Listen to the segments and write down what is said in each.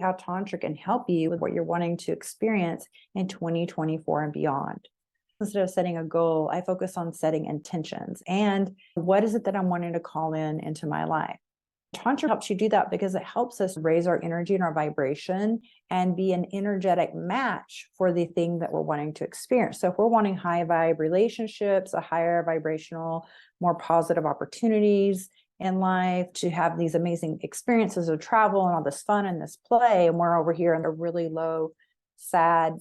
how Tantra can help you with what you're wanting to experience in 2024 and beyond. Instead of setting a goal, I focus on setting intentions and what is it that I'm wanting to call in into my life. Tantra helps you do that because it helps us raise our energy and our vibration and be an energetic match for the thing that we're wanting to experience. So if we're wanting high vibe relationships, a higher vibrational, more positive opportunities in life, to have these amazing experiences of travel and all this fun and this play, and we're over here in a really low, sad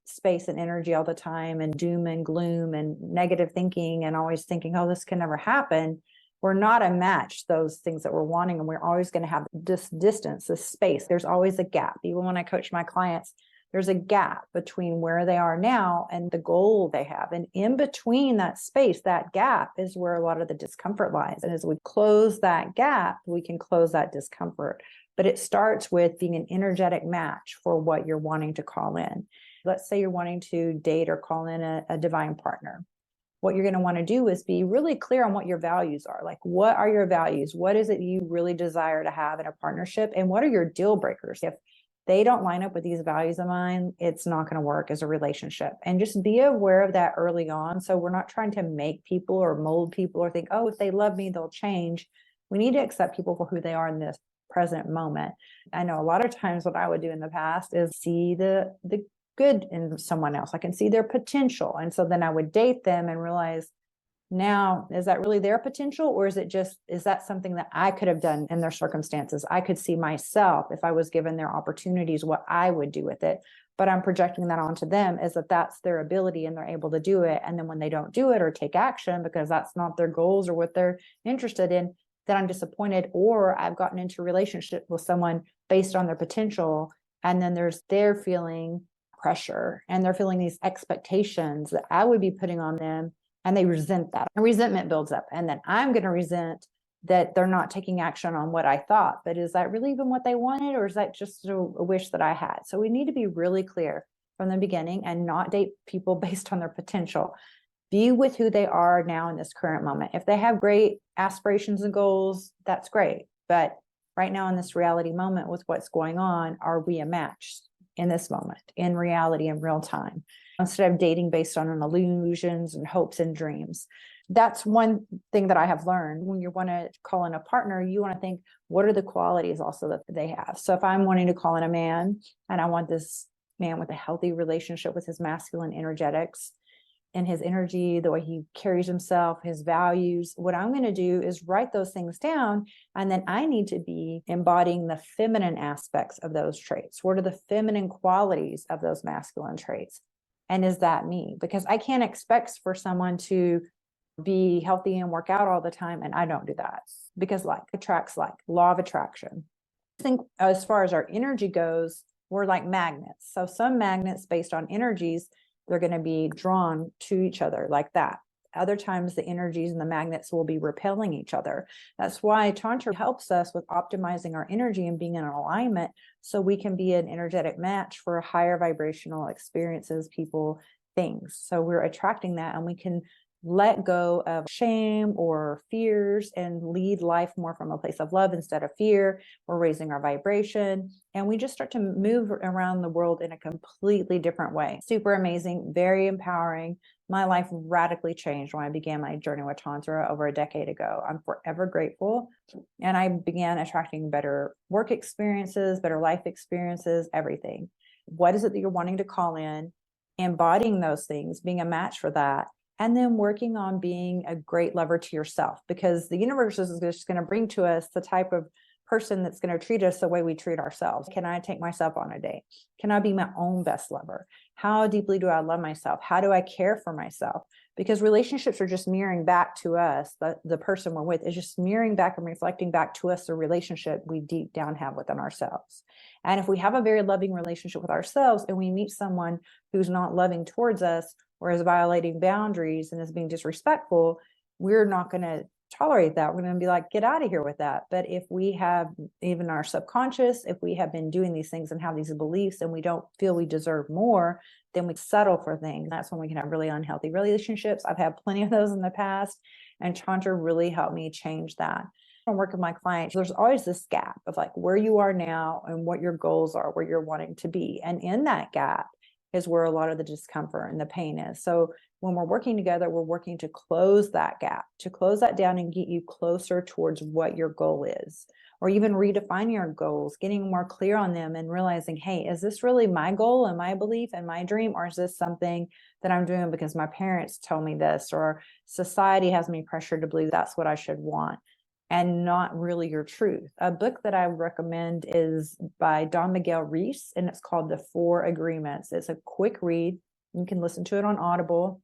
space and energy all the time, and doom and gloom and negative thinking, and always thinking, oh, this can never happen. We're not a match, those things that we're wanting, and we're always going to have this distance, this space. There's always a gap. Even when I coach my clients, there's a gap between where they are now and the goal they have. And in between that space, that gap is where a lot of the discomfort lies. And as we close that gap, we can close that discomfort. But it starts with being an energetic match for what you're wanting to call in. Let's say you're wanting to date or call in a divine partner. What you're going to want to do is be really clear on what your values are. Like, what are your values? What is it you really desire to have in a partnership? And what are your deal breakers? If they don't line up with these values of mine, it's not going to work as a relationship. And just be aware of that early on. So we're not trying to make people or mold people or think, oh, if they love me, they'll change. We need to accept people for who they are in this present moment. I know a lot of times what I would do in the past is see the good in someone else. I can see their potential. And so then I would date them and realize, now, is that really their potential? Or is that something that I could have done in their circumstances? I could see myself, if I was given their opportunities, what I would do with it. But I'm projecting that onto them as that that's their ability and they're able to do it. And then when they don't do it or take action because that's not their goals or what they're interested in, then I'm disappointed. Or I've gotten into a relationship with someone based on their potential. And then they're feeling pressure and they're feeling these expectations that I would be putting on them, and they resent that. And resentment builds up. And then I'm going to resent that they're not taking action on what I thought. But is that really even what they wanted? Or is that just a wish that I had? So we need to be really clear from the beginning and not date people based on their potential. Be with who they are now in this current moment. If they have great aspirations and goals, that's great. But right now in this reality moment with what's going on, are we a match in this moment, in reality, in real time, instead of dating based on illusions and hopes and dreams? That's one thing that I have learned. When you want to call in a partner, you want to think, what are the qualities also that they have? So if I'm wanting to call in a man and I want this man with a healthy relationship with his masculine energetics and his energy, the way he carries himself, his values, what I'm going to do is write those things down. And then I need to be embodying the feminine aspects of those traits. What are the feminine qualities of those masculine traits? And is that me? Because I can't expect for someone to be healthy and work out all the time. And I don't do that, because like attracts like, law of attraction. I think as far as our energy goes, we're like magnets. So some magnets based on energies, they're going to be drawn to each other like that. Other times the energies and the magnets will be repelling each other. That's why Tantra helps us with optimizing our energy and being in alignment so we can be an energetic match for higher vibrational experiences, people, things. So we're attracting that, and we can let go of shame or fears and lead life more from a place of love instead of fear. We're raising our vibration, and we just start to move around the world in a completely different way. Super amazing, very empowering. My life radically changed when I began my journey with Tantra over a decade ago. I'm forever grateful. And I began attracting better work experiences, better life experiences, everything. What is it that you're wanting to call in? Embodying those things, being a match for that. And then working on being a great lover to yourself, because the universe is just going to bring to us the type of person that's going to treat us the way we treat ourselves. Can I take myself on a date? Can I be my own best lover? How deeply do I love myself? How do I care for myself? Because relationships are just mirroring back to us. The person we're with is just mirroring back and reflecting back to us the relationship we deep down have within ourselves. And if we have a very loving relationship with ourselves and we meet someone who's not loving towards us, or is violating boundaries and is being disrespectful, we're not going to tolerate that. We're going to be like, get out of here with that. But if we have, even our subconscious, if we have been doing these things and have these beliefs and we don't feel we deserve more, then we settle for things. That's when we can have really unhealthy relationships. I've had plenty of those in the past, and Tantra really helped me change that. I work with my clients, there's always this gap of like where you are now and what your goals are, where you're wanting to be. And in that gap is where a lot of the discomfort and the pain is. So when we're working together, we're working to close that gap, to close that down and get you closer towards what your goal is, or even redefine your goals, getting more clear on them and realizing, hey, is this really my goal and my belief and my dream? Or is this something that I'm doing because my parents told me this, or society has me pressured to believe that's what I should want, and not really your truth? A book that I recommend is by Don Miguel Ruiz, and it's called The Four Agreements. It's a quick read. You can listen to it on Audible.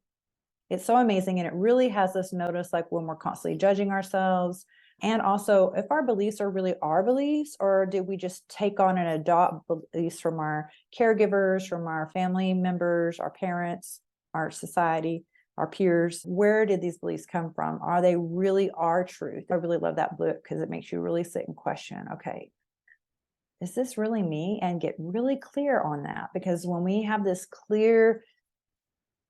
It's so amazing. And it really has us notice like when we're constantly judging ourselves, and also if our beliefs are really our beliefs, or did we just take on and adopt beliefs from our caregivers, from our family members, our parents, our society, our peers? Where did these beliefs come from? Are they really our truth? I really love that book because it makes you really sit and question, okay, is this really me? And get really clear on that. Because when we have this clear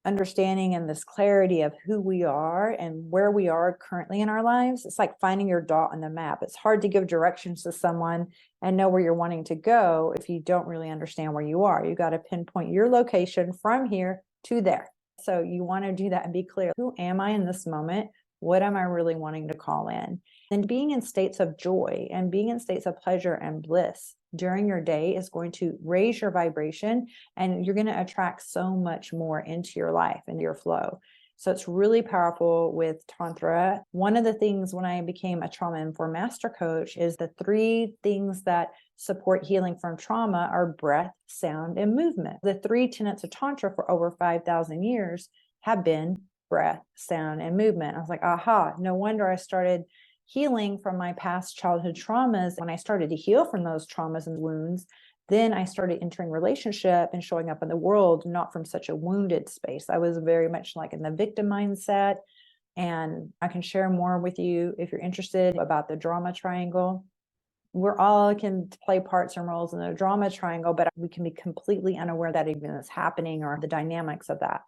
understanding and this clarity of who we are and where we are currently in our lives, it's like finding your dot on the map. It's hard to give directions to someone and know where you're wanting to go if you don't really understand where you are. You got to pinpoint your location from here to there. So you want to do that and be clear. Who am I in this moment? What am I really wanting to call in? And being in states of joy and being in states of pleasure and bliss during your day is going to raise your vibration, and you're going to attract so much more into your life and your flow. So it's really powerful with Tantra. One of the things when I became a trauma-informed master coach is the 3 things that support healing from trauma are breath, sound, and movement. The 3 tenets of Tantra for over 5,000 years have been breath, sound, and movement. I was like, aha, no wonder I started healing from my past childhood traumas. When I started to heal from those traumas and wounds, then I started entering relationship and showing up in the world, not from such a wounded space. I was very much like in the victim mindset. And I can share more with you if you're interested about the drama triangle. We're all can play parts and roles in the drama triangle, but we can be completely unaware that even is happening or the dynamics of that.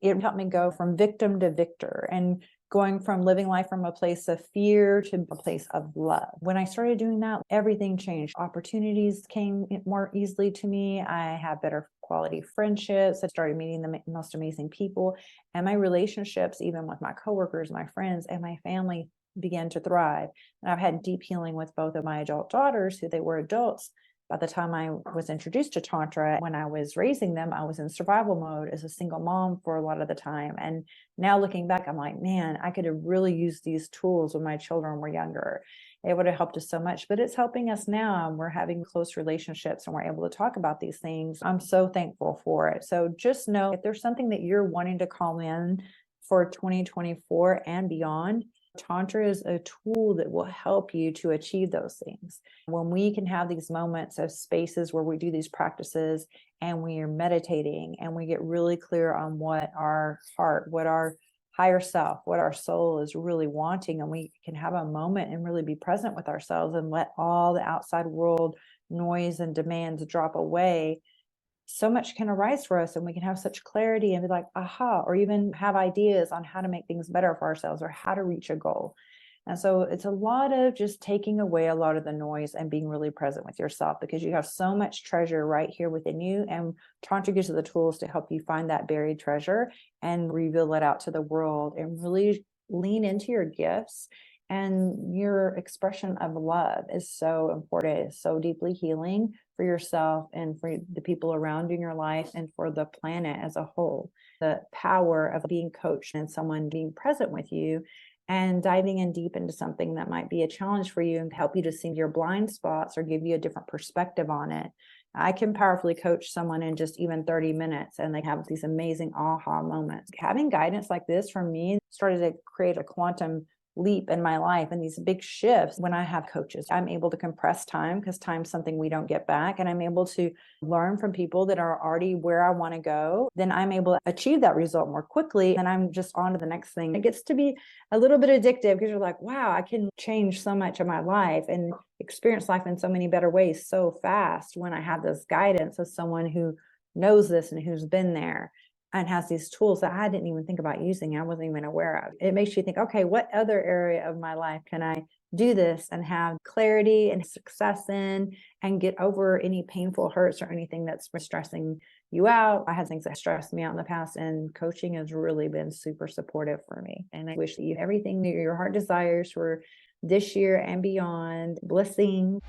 It helped me go from victim to victor and going from living life from a place of fear to a place of love. When I started doing that, everything changed. Opportunities came more easily to me. I had better quality friendships. I started meeting the most amazing people, and my relationships, even with my coworkers, my friends, and my family, began to thrive. And I've had deep healing with both of my adult daughters, who they were adults by the time I was introduced to Tantra. When I was raising them, I was in survival mode as a single mom for a lot of the time. And now looking back, I'm like, man, I could have really used these tools when my children were younger. It would have helped us so much, but it's helping us now. And we're having close relationships and we're able to talk about these things. I'm so thankful for it. So just know if there's something that you're wanting to call in for 2024 and beyond, Tantra is a tool that will help you to achieve those things. When we can have these moments of spaces where we do these practices and we are meditating and we get really clear on what our heart, what our higher self, what our soul is really wanting, and we can have a moment and really be present with ourselves and let all the outside world noise and demands drop away, so much can arise for us and we can have such clarity and be like, aha, or even have ideas on how to make things better for ourselves or how to reach a goal. And so it's a lot of just taking away a lot of the noise and being really present with yourself, because you have so much treasure right here within you. And Tantra gives you the tools to help you find that buried treasure and reveal it out to the world and really lean into your gifts. And your expression of love is so important. It's so deeply healing for yourself and for the people around you in your life and for the planet as a whole. The power of being coached and someone being present with you and diving in deep into something that might be a challenge for you and help you to see your blind spots or give you a different perspective on it. I can powerfully coach someone in just even 30 minutes and they have these amazing aha moments. Having guidance like this from me started to create a quantum leap in my life and these big shifts. When I have coaches, I'm able to compress time because time's something we don't get back. And I'm able to learn from people that are already where I want to go. Then I'm able to achieve that result more quickly. And I'm just on to the next thing. It gets to be a little bit addictive because you're like, wow, I can change so much of my life and experience life in so many better ways so fast when I have this guidance of someone who knows this and who's been there. and has these tools that I didn't even think about using. I wasn't even aware of. It makes you think, okay, what other area of my life can I do this and have clarity and success in and get over any painful hurts or anything that's stressing you out? I had things that stressed me out in the past, and coaching has really been super supportive for me. And I wish you everything that your heart desires for this year and beyond. Blessings.